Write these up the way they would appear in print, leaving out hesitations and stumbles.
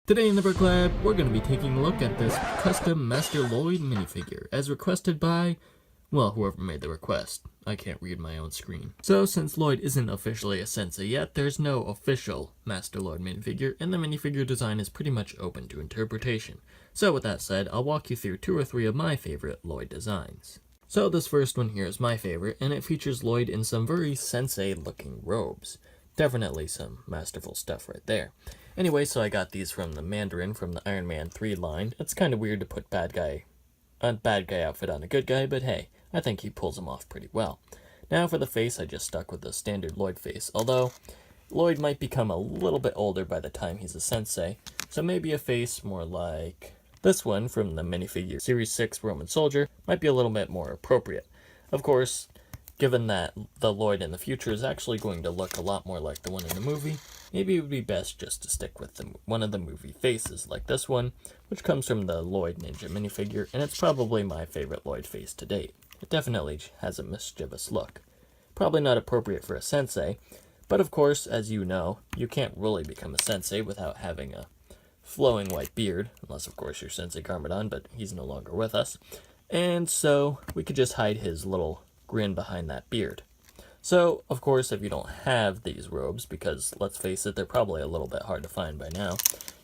Today in the Book Lab, we're going to be taking a look at this custom Master Lloyd minifigure, as requested by, well, whoever made the request. I can't read my own screen. So, since Lloyd isn't officially a sensei yet, there's no official Master Lloyd minifigure, and the minifigure design is pretty much open to interpretation. So with that said, I'll walk you through 2 or 3 of my favorite Lloyd designs. So this first one here is my favorite, and it features Lloyd in some very sensei-looking robes. Definitely some masterful stuff right there. Anyway, so I got these from the Mandarin from the Iron Man 3 line. It's kind of weird to put a bad guy outfit on a good guy, but hey, I think he pulls them off pretty well. Now for the face, I just stuck with the standard Lloyd face, although Lloyd might become a little bit older by the time he's a sensei, so maybe a face more like this one from the Minifigure Series 6 Roman Soldier might be a little bit more appropriate. Of course, given that the Lloyd in the future is actually going to look a lot more like the one in the movie, maybe it would be best just to stick with one of the movie faces, like this one, which comes from the Lloyd Ninja minifigure, and it's probably my favorite Lloyd face to date. It definitely has a mischievous look. Probably not appropriate for a sensei, but of course, as you know, you can't really become a sensei without having a flowing white beard, unless of course you're Sensei Garmadon, but he's no longer with us. And so we could just hide his little grin behind that beard. So, of course, if you don't have these robes, because let's face it, they're probably a little bit hard to find by now,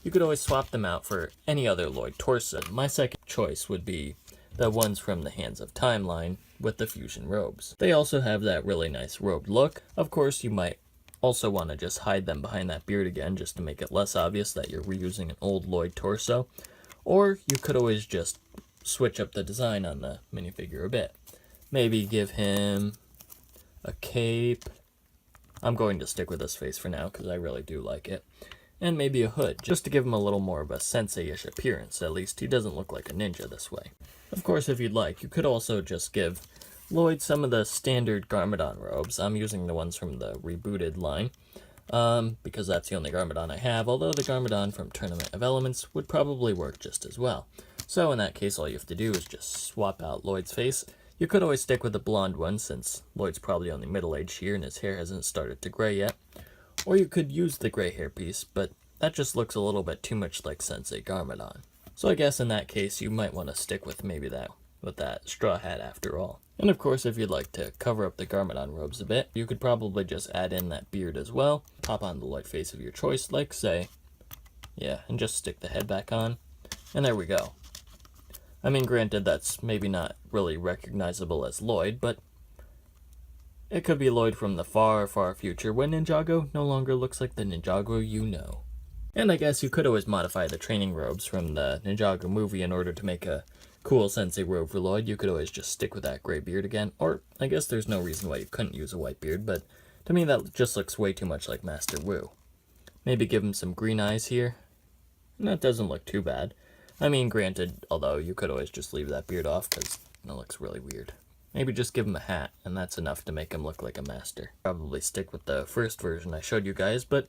you could always swap them out for any other Lloyd torso. My second choice would be the ones from the Hands of Time line with the fusion robes. They also have that really nice robed look. Of course, you might also want to just hide them behind that beard again, just to make it less obvious that you're reusing an old Lloyd torso. Or you could always just switch up the design on the minifigure a bit. Maybe give him a cape. I'm going to stick with this face for now because I really do like it. And maybe a hood, just to give him a little more of a sensei-ish appearance. At least he doesn't look like a ninja this way. Of course, if you'd like, you could also just give Lloyd some of the standard Garmadon robes. I'm using the ones from the rebooted line, because that's the only Garmadon I have, although the Garmadon from Tournament of Elements would probably work just as well. So in that case, all you have to do is just swap out Lloyd's face. You could always stick with the blonde one, since Lloyd's probably only middle-aged here and his hair hasn't started to gray yet. Or you could use the gray hair piece, but that just looks a little bit too much like Sensei Garmadon. So I guess in that case, you might want to stick with maybe that straw hat after all. And of course, if you'd like to cover up the Garmadon robes a bit, you could probably just add in that beard as well. Pop on the Lloyd face of your choice, like say, yeah, and just stick the head back on. And there we go. I mean, granted, that's maybe not really recognizable as Lloyd, but it could be Lloyd from the far, far future when Ninjago no longer looks like the Ninjago you know. And I guess you could always modify the training robes from the Ninjago movie in order to make a cool sensei robe for Lloyd. You could always just stick with that gray beard again, or I guess there's no reason why you couldn't use a white beard, but to me that just looks way too much like Master Wu. Maybe give him some green eyes here, and that doesn't look too bad. I mean, granted, although you could always just leave that beard off because it looks really weird. Maybe just give him a hat, and that's enough to make him look like a master. Probably stick with the first version I showed you guys, but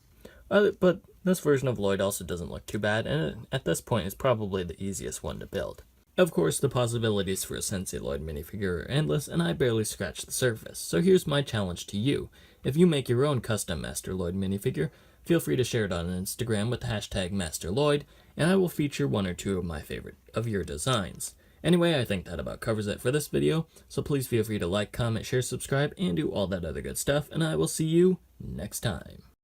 this version of Lloyd also doesn't look too bad, and at this point is probably the easiest one to build. Of course, the possibilities for a Sensei Lloyd minifigure are endless, and I barely scratched the surface, so here's my challenge to you. If you make your own custom Master Lloyd minifigure, feel free to share it on Instagram with the hashtag MasterLloyd, and I will feature 1 or 2 of my favorite of your designs. Anyway, I think that about covers it for this video, so please feel free to like, comment, share, subscribe, and do all that other good stuff, and I will see you next time.